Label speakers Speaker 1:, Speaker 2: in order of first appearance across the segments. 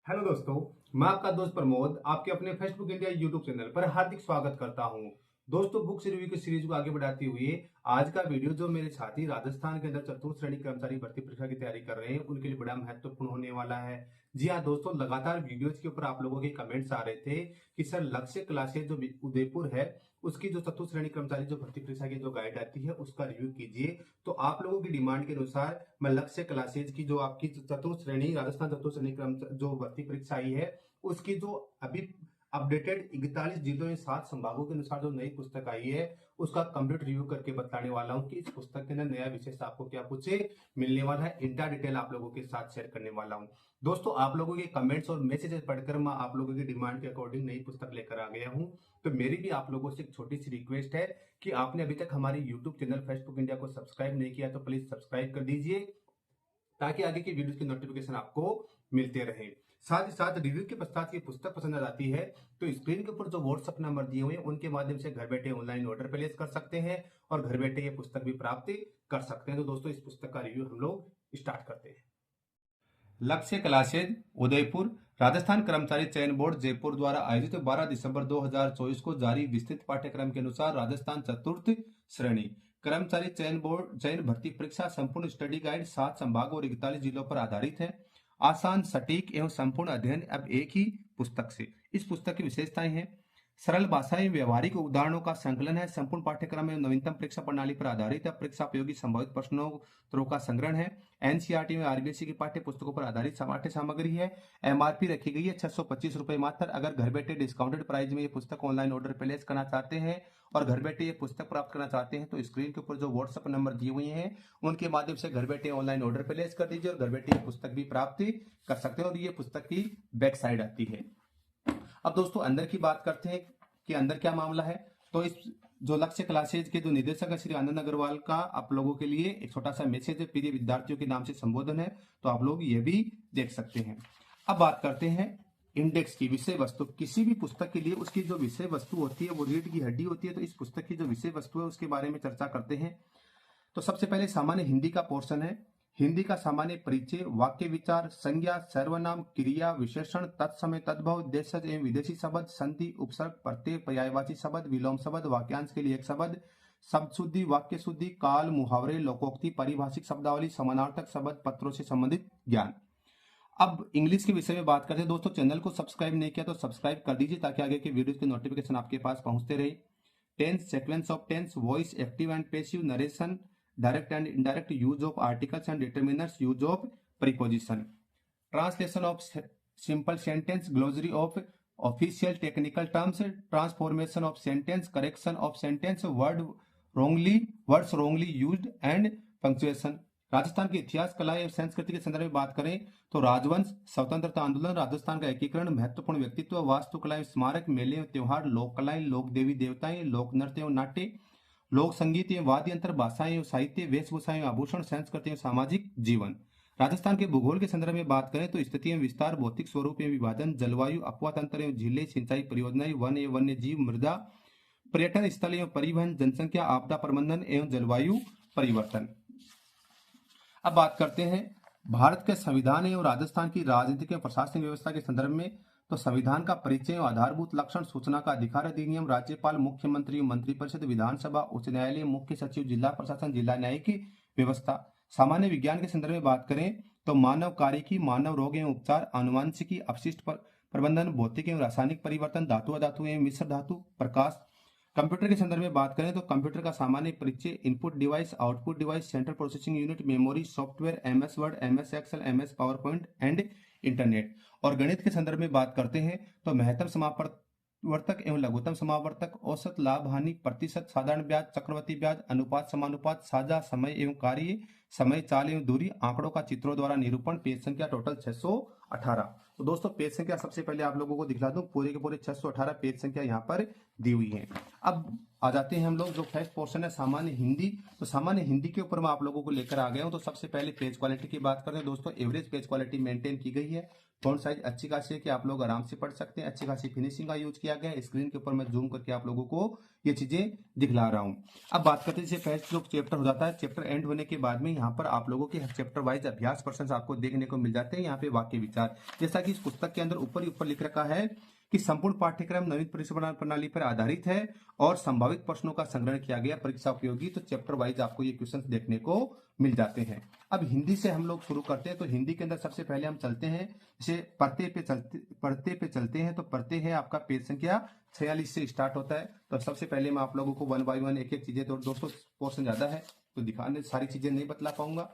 Speaker 1: Hello दोस्तों, मैं आपका दोस्त प्रमोद आपके अपने फेसबुक इंडिया यूट्यूब चैनल पर हार्दिक स्वागत करता हूं। दोस्तों, बुक्स रिव्यू की सीरीज को आगे बढ़ाते हुए आज का वीडियो जो मेरे साथी राजस्थान के अंदर चतुर्थ श्रेणी कर्मचारी भर्ती परीक्षा की तैयारी कर रहे हैं उनके लिए बड़ा महत्वपूर्ण होने वाला है। जी हाँ दोस्तों, लगातार वीडियोज के ऊपर आप लोगों के कमेंट्स आ रहे थे कि सर लक्ष्य क्लासेज जो उदयपुर है उसकी जो चतुर्थ श्रेणी कर्मचारी जो भर्ती परीक्षा की जो गाइड आती है उसका रिव्यू कीजिए। तो आप लोगों की डिमांड के अनुसार मैं लक्ष्य क्लासेज की जो आपकी चतुर्थ श्रेणी राजस्थान चतुर्थ श्रेणी जो भर्ती परीक्षा आई है उसकी जो अभी अपडेटेड 41 जिलों में 7 संभागों के अनुसार जो नई पुस्तक आई है उसका कंप्लीट रिव्यू करके बताने वाला हूं कि इस पुस्तक के अंदर नया विशेष आपको क्या कुछ मिलने वाला है। इंटा डिटेल आप लोगों के साथ शेयर करने वाला हूं। दोस्तों, आप लोगों के कमेंट्स और मैसेजेस पढ़कर मैं आप लोगों की डिमांड के अकॉर्डिंग नई पुस्तक लेकर आ गया हूं। तो मेरी भी आप लोगों से एक छोटी सी रिक्वेस्ट है कि आपने अभी तक हमारी यूट्यूब चैनल फेसबुक इंडिया को सब्सक्राइब नहीं किया तो प्लीज सब्सक्राइब कर दीजिए ताकि आगे की वीडियोस की नोटिफिकेशन आपको मिलते रहे। साथ ही साथ रिव्यू के पश्चात ये पुस्तक पसंद आ जाती है तो स्क्रीन के ऊपर जो व्हाट्सएप नंबर दिए हुए हैं उनके माध्यम से घर बैठे ऑनलाइन ऑर्डर प्लेस कर सकते हैं और घर बैठे ये पुस्तक भी प्राप्त कर सकते हैं। तो दोस्तों, इस पुस्तक का रिव्यू हम लोग स्टार्ट करते हैं। लक्ष्य क्लासेज उदयपुर राजस्थान कर्मचारी चयन बोर्ड जयपुर द्वारा आयोजित 12 दिसंबर 2024 को जारी विस्तृत पाठ्यक्रम के अनुसार राजस्थान चतुर्थ श्रेणी कर्मचारी चयन भर्ती परीक्षा संपूर्ण स्टडी गाइड 7 संभागों और 41 जिलों पर आधारित है। आसान, सटीक एवं संपूर्ण अध्ययन अब एक ही पुस्तक से। इस पुस्तक की विशेषताएं हैं: सरल भाषा एवं व्यवहारिक उदाहरणों का संकलन है। संपूर्ण पाठ्यक्रम एवं नवीनतम परीक्षा प्रणाली पर आधारित है। परीक्षा उपयोगी संभावित प्रश्नोत्तरों का संग्रहण है। एनसीईआरटी में आरबीएसई की पाठ्य पुस्तकों पर आधारित पाठ्य सामग्री है। एमआरपी रखी गई है 625 रुपए मात्र। अगर घर बैठे डिस्काउंटेड प्राइस में ये पुस्तक ऑनलाइन ऑर्डर प्लेस करना चाहते हैं और घर बैठे ये पुस्तक प्राप्त करना चाहते हैं तो स्क्रीन के ऊपर जो व्हाट्सएप नंबर दिए हुए हैं उनके माध्यम से घर बैठे ऑनलाइन ऑर्डर प्लेस कर दीजिए और घर बैठे ये पुस्तक भी प्राप्त कर सकते हैं। और ये पुस्तक की बैक साइड आती है। अब दोस्तों, अंदर की बात करते हैं कि अंदर क्या मामला है। तो इस जो लक्ष्य क्लासेज के जो निदेशक है श्री आनंद अग्रवाल का आप लोगों के लिए एक छोटा सा मैसेज है। प्रिय विद्यार्थियों के नाम से संबोधन है तो आप लोग ये भी देख सकते हैं। अब बात करते हैं इंडेक्स की, विषय वस्तु। किसी भी पुस्तक के लिए उसकी जो विषय वस्तु होती है वो रीढ़ की हड्डी होती है। तो इस पुस्तक की जो विषय वस्तु है उसके बारे में चर्चा करते हैं। तो सबसे पहले सामान्य हिंदी का पोर्शन है। हिंदी का सामान्य परिचय, वाक्य विचार, संज्ञा, सर्वनाम, क्रिया, विशेषण, तत्समय, तद्भव, देशज एवं विदेशी शब्द, संधि, उपसर्ग, प्रत्यय, पर्यायवाची शब्द, विलोम शब्द, वाक्यांश के लिए एक शब्द, शब्द शुद्धि, वाक्य शुद्धि, काल, मुहावरे, लोकोक्ति, परिभाषिक शब्दावली, समानार्थक शब्द, पत्रों से संबंधित ज्ञान। अब इंग्लिश के विषय में बात करते हैं। दोस्तों, चैनल को सब्सक्राइब नहीं किया तो सब्सक्राइब कर दीजिए ताकि आगे के वीडियो के नोटिफिकेशन आपके पास पहुंचते रहे। Tense, sequence of tense, voice, active and passive, narration, direct and indirect, use of articles and determiners, use of preposition, translation of simple sentence, glossary of official technical terms, transformation of sentence, correction of sentence, words wrongly used and punctuation. Rajasthan के इतिहास, कला एवं संस्कृति के संदर्भ में बात करें तो राजवंश, स्वतंत्रता आंदोलन, राजस्थान का एकीकरण, महत्वपूर्ण व्यक्तित्व, वास्तुकला एवं स्मारक, मेले एवं त्योहार, लोक कलाएं, लोक देवी देवताएं, लोक नृत्य एवं नाट्य, लोक संगीत एवं वाद्य यंत्र, भाषाएं एवं साहित्य, वेशभूषा एवं आभूषण, संस्कृति एवं सामाजिक जीवन। राजस्थान के भूगोल के संदर्भ में बात करें तो स्थिति एवं विस्तार, भौतिक स्वरूप एवं विभाजन, जलवायु, अपवा तंत्र एवं झीलें, सिंचाई परियोजनाएं, वन एवं वन्य जीव, मृदा, पर्यटन स्थल एवं परिवहन, जनसंख्या, आपदा प्रबंधन एवं जलवायु परिवर्तन। अब बात करते हैं भारत के संविधान एवं राजस्थान की राजनीतिक एवं प्रशासनिक व्यवस्था के संदर्भ में। तो संविधान का परिचय एवं आधारभूत लक्षण, सूचना का अधिकार अधिनियम, राज्यपाल, मुख्यमंत्री, मंत्रिपरिषद, विधानसभा, उच्च न्यायालय, मुख्य सचिव, जिला प्रशासन, जिला न्यायिक व्यवस्था। सामान्य विज्ञान के संदर्भ में बात करें तो मानव कार्यकी, मानव रोग एवं उपचार, आनुवंशिकी, अपशिष्ट प्रबंधन, भौतिक एवं रासायनिक परिवर्तन, धातु अधातु एवं मिश्र धातु, प्रकाश। कंप्यूटर के संदर्भ में बात करें तो कंप्यूटर का सामान्य परिचय, input device, output device, central processing unit, memory, software, MS Word, MS Excel, MS PowerPoint and internet. और गणित के संदर्भ में बात करते हैं तो महत्तम समापवर्तक एवं लघुत्तम समापवर्तक, औसत, लाभ, हानि, प्रतिशत, साधारण ब्याज, चक्रवर्ती ब्याज, अनुपात, समानुपात, साझा, समय एवं कार्य, समय, चाल एवं दूरी, आंकड़ों का चित्रों द्वारा निरूपण। पेज संख्या टोटल 618। तो दोस्तों, पेज संख्या सबसे पहले आप लोगों को दिखला दूं, पूरे के पूरे 618 पेज संख्या यहाँ पर दी हुई है। अब आ जाते हैं हम लोग जो फर्स्ट पोर्शन है सामान्य हिंदी। तो सामान्य हिंदी के ऊपर मैं आप लोगों को लेकर आ गया हूं। तो सबसे पहले पेज क्वालिटी की बात करते हैं। दोस्तों, एवरेज पेज क्वालिटी मेंटेन की गई है। फॉन्ट साइज अच्छी खासी है कि आप लोग आराम से पढ़ सकते हैं। अच्छी खासी फिनिशिंग का यूज किया गया है। स्क्रीन के ऊपर मैं जूम करके आप लोगों को ये चीजें दिखला रहा हूँ। अब बात करते हैं जैसे फर्स्ट जो चैप्टर हो जाता है, चैप्टर एंड होने के बाद में यहाँ पर आप लोगों के चैप्टर वाइज अभ्यास प्रश्न आपको देखने को मिल जाते हैं। यहाँ पे वाक्य विचार, जैसा कि इस पुस्तक के अंदर ऊपर ही ऊपर लिख रखा है कि संपूर्ण पाठ्यक्रम नवीन परीक्षा प्रणाली पर आधारित है और संभावित प्रश्नों का संग्रहण किया गया परीक्षा उपयोगी। तो चैप्टर वाइज आपको ये क्वेश्चंस देखने को मिल जाते हैं। अब हिंदी से हम लोग शुरू करते हैं। तो हिंदी के अंदर सबसे पहले हम चलते हैं, जैसे पढ़ते पे चलते हैं। तो पढ़ते हैं आपका पेज संख्या 46 से स्टार्ट होता है। तो सबसे पहले मैं आप लोगों को वन बाय वन एक एक चीजें, तो दोस्तों पोर्शन ज्यादा है तो दिखाने सारी चीजें नहीं बतला पाऊंगा।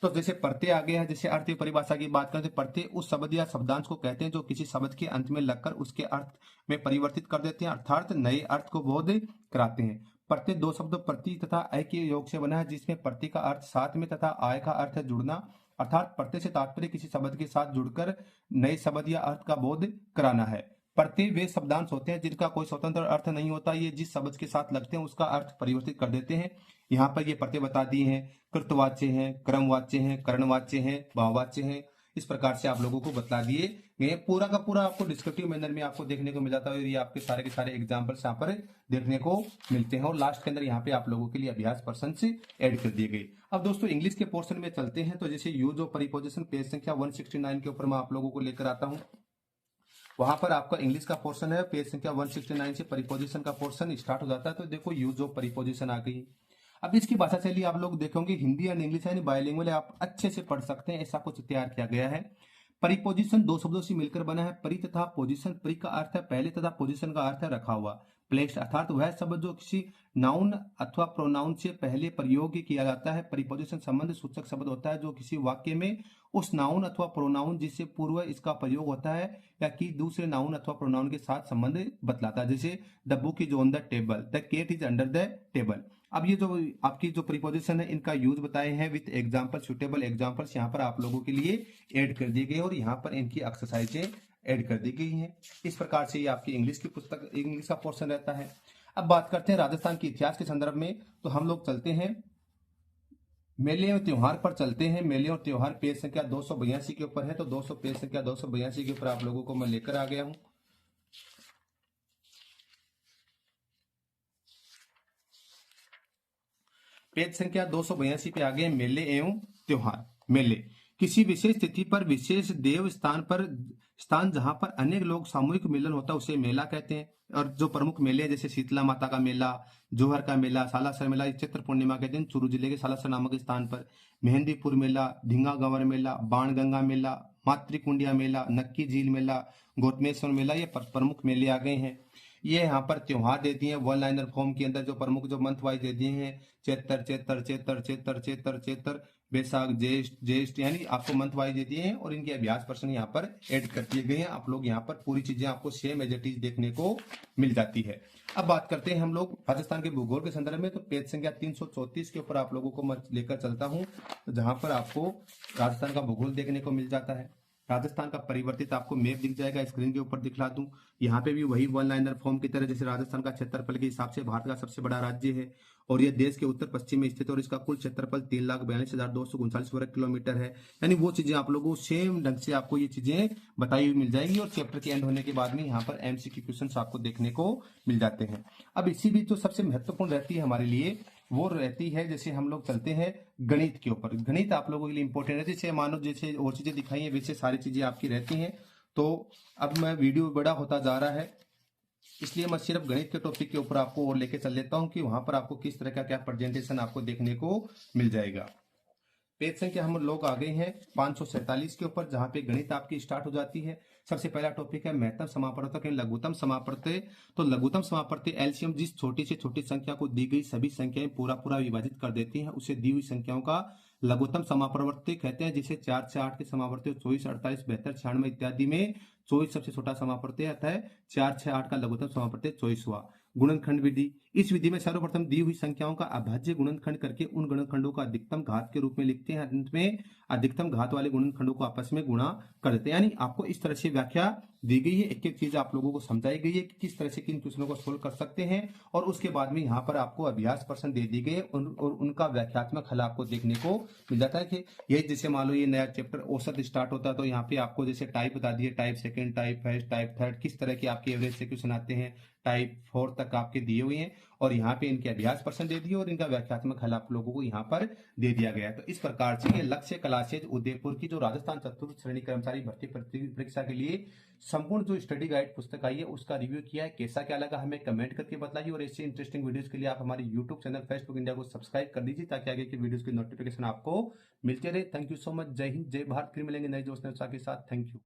Speaker 1: तो जैसे प्रत्यय आगे है, जैसे अर्थ परिभाषा की बात करें तो प्रत्यय उस शब्द या शब्दांश को कहते हैं जो किसी शब्द के अंत में लगकर उसके अर्थ में परिवर्तित कर देते हैं, अर्थात नए अर्थ को बोध कराते हैं। प्रत्यय दो शब्द प्रति तथा अय के योग से बना है, जिसमें प्रति का अर्थ साथ में तथा आय का अर्थ है जुड़ना, अर्थात प्रत्यय से तात्पर्य किसी शब्द के साथ जुड़कर नए शब्द या अर्थ का बोध कराना है। प्रत्यय वे शब्दांश होते हैं जिनका कोई स्वतंत्र अर्थ नहीं होता, ये जिस शब्द के साथ लगते हैं उसका अर्थ परिवर्तित कर देते हैं। यहाँ पर ये प्रत्यय बता दिए हैं, कृतवाच्य हैं, क्रमवाच्य हैं, करणवाच्य हैं, भाववाच्य हैं। इस प्रकार से आप लोगों को बता दिए गए। पूरा का पूरा आपको डिस्क्रिप्टिव मैनर में आपको देखने को मिल जाता है और ये आपके सारे के सारे एग्जाम्पल्स यहाँ पर देखने को मिलते हैं। और लास्ट के अंदर यहाँ पे आप लोगों के लिए अभ्यास प्रश्न से ऐड कर दिए गए। अब दोस्तों इंग्लिश के पोर्शन में चलते हैं। तो जैसे यूज ऑफ प्रीपोजिशन पेज संख्या 169 के ऊपर मैं आप लोगों को लेकर आता हूँ। वहां पर आपका इंग्लिश का पोर्शन है, पेज संख्या 169 से प्रीपोजिशन का पोर्शन स्टार्ट हो जाता है। तो देखो यूज ऑफ प्रीपोजिशन आ गई। अब इसकी भाषा शैली आप लोग देखेंगे हिंदी एंड इंग्लिश यानी बायलिंगुअल आप अच्छे से पढ़ सकते हैं, ऐसा कुछ तैयार किया गया है। परिपोजिशन दो शब्दों से मिलकर बना है, परि तथा पोजिशन। परि का अर्थ है पहले तथा पोजिशन का अर्थ है रखा हुआ, प्लेस्ड, अर्थात वह शब्द जो किसी नाउन अथवा प्रोनाउन से पहले प्रयोग किया जाता है। परिपोजिशन संबंध सूचक शब्द होता है जो किसी वाक्य में उस नाउन अथवा प्रोनाउन जिससे पूर्व इसका प्रयोग होता है या कि दूसरे नाउन अथवा प्रोनाउन के साथ संबंध बतलाता है। जैसे the book is on the table, the cat is under the table. अब ये जो आपकी जो प्रीपोजिशन है इनका यूज बताए हैं विद एग्जांपल, सुटेबल एग्जांपल्स यहाँ पर आप लोगों के लिए ऐड कर दिए गए और यहाँ पर इनकी एक्सरसाइजें ऐड कर दी गई हैं। इस प्रकार से ये आपकी इंग्लिश की पुस्तक, इंग्लिश का पोर्शन रहता है। अब बात करते हैं राजस्थान के इतिहास के संदर्भ में। तो हम लोग चलते हैं मेले और त्योहार पर चलते हैं। मेले और त्योहार पेज संख्या 282 के ऊपर है। तो 200 पेज संख्या 282 के ऊपर आप लोगों को मैं लेकर आ गया हूं। पेज संख्या 282 पे आ गए मेले एवं त्योहार। मेले किसी विशेष तिथि पर विशेष देव स्थान जहां पर अनेक लोग सामूहिक मिलन होता है उसे मेला कहते हैं। और जो प्रमुख मेले हैं जैसे शीतला माता का मेला, जोहर का मेला, सालासर मेला, चैत्र पूर्णिमा के दिन चूरू जिले के सालासर नामक स्थान पर, मेहंदीपुर मेला, ढींगा गंवर मेला, बाणगंगा मेला, मातृकुंडिया मेला, नक्की झील मेला, गौतमेश्वर मेला, ये प्रमुख मेले आ गए हैं। ये यहाँ पर त्योहार दे दिए हैं वन लाइनर फॉर्म के अंदर, जो प्रमुख जो मंथ वाइज दे दिए हैं, चैत्र चैत्र चैत्र चैत्र चैत्र चैत्र, बैसाख ज्येष्ठ ज्येष्ठ, यानी आपको मंथ वाइज दे दिए हैं और इनके अभ्यास प्रश्न यहाँ पर ऐड कर दिए गए हैं। आप लोग यहाँ पर पूरी चीजें आपको सेम एज इट इज देखने को मिल जाती है। अब बात करते हैं हम लोग राजस्थान के भूगोल के संदर्भ में। तो पेज संख्या 334 के ऊपर आप लोगों को मैं लेकर चलता हूँ, जहां पर आपको राजस्थान का भूगोल देखने को मिल जाता है। राजस्थान का परिवर्तित आपको मैप दिख जाएगा, स्क्रीन के ऊपर दिखला दूं। यहाँ पे भी वही वन लाइनर फॉर्म की तरह, जैसे राजस्थान का क्षेत्रफल के हिसाब से भारत का सबसे बड़ा राज्य है और यह देश के उत्तर पश्चिम में स्थित है और इसका कुल क्षेत्रफल 3,42,239 वर्ग किलोमीटर है। यानी वो चीजें आप लोगों को सेम ढंग से आपको ये चीजें बताई हुई मिल जाएगी और चैप्टर के एंड होने के बाद में यहाँ पर एमसीक्यू क्वेश्चन आपको देखने को मिल जाते हैं। अब इसी बीच जो सबसे महत्वपूर्ण रहती है हमारे लिए वो रहती है, जैसे हम लोग चलते हैं गणित के ऊपर। गणित आप लोगों के लिए इंपॉर्टेंट है, जैसे मानो जैसे और चीजें दिखाई है वैसे सारी चीजें आपकी रहती हैं। तो अब मैं वीडियो बड़ा होता जा रहा है, इसलिए मैं सिर्फ गणित के टॉपिक के ऊपर आपको और लेके चल लेता हूं कि वहां पर आपको किस तरह का क्या प्रेजेंटेशन आपको देखने को मिल जाएगा। पेज संख्या हम लोग आ गए हैं 547 के ऊपर, जहां पे गणित आपकी स्टार्ट हो जाती है। सबसे पहला टॉपिक है महत्तम समापवर्तक एवं लघुत्तम समापवर्तक। तो लघुत्तम समापवर्तक एलसीएम जिस छोटी से छोटी संख्या को दी गई सभी संख्याएं पूरा पूरा विभाजित कर देती हैं उसे दी हुई संख्याओं का लघुत्तम समापवर्तक कहते हैं। जिसे 4 से 8 के समापवर्तक 24, 48, 72, 96 इत्यादि में 24 सबसे छोटा समापवर्तक आता है, 4 6 8 का लघुत्तम समापवर्तक 24वां। गुणनखंड विधि, इस विधि में सर्वप्रथम दी हुई संख्याओं का अभाज्य गुणनखंड करके उन गुणनखंडों का अधिकतम घात के रूप में लिखते हैं, अंत में अधिकतम घात वाले गुणनखंडों को आपस में गुणा कर देते हैं। यानी आपको इस तरह से व्याख्या दी गई है, एक एक चीज आप लोगों को समझाई गई है कि किस तरह से किन क्वेश्चनों को सोल्व कर सकते हैं, और उसके बाद में यहाँ पर आपको अभ्यास प्रश्न दे दी गए और उनका व्याख्यात्मक हल आपको देखने को मिल जाता है। कि ये जैसे मान लो ये नया चैप्टर औसत स्टार्ट होता है, तो यहाँ पे आपको जैसे टाइप बता दिए, type second, type first, type third, किस तरह के आपके एवरेज से क्वेश्चन आते हैं, टाइप 4 तक आपके दिए हुए हैं, और यहाँ पे इनके अभ्यास प्रश्न दे दिए और इनका व्याख्यात्मक हल आप लोगों को यहाँ पर दे दिया गया है। तो इस प्रकार से ये लक्ष्य कलासेज उदयपुर की जो राजस्थान चतुर्थ श्रेणी कर्मचारी भर्ती परीक्षा के लिए संपूर्ण जो स्टडी गाइड पुस्तक आई है उसका रिव्यू किया है। कैसा क्या लगा हमें कमेंट करके बताइए, और ऐसे इंटरेस्टिंग वीडियोस के लिए आप हमारे यूट्यूब चैनल फेसबुक इंडिया को सब्सक्राइब कर दीजिए ताकि आगे की वीडियोस की नोटिफिकेशन आपको मिलते रहे। Thank you so much. जय हिंद, जय भारत। फिर मिलेंगे नए दोस्तों के साथ। Thank you.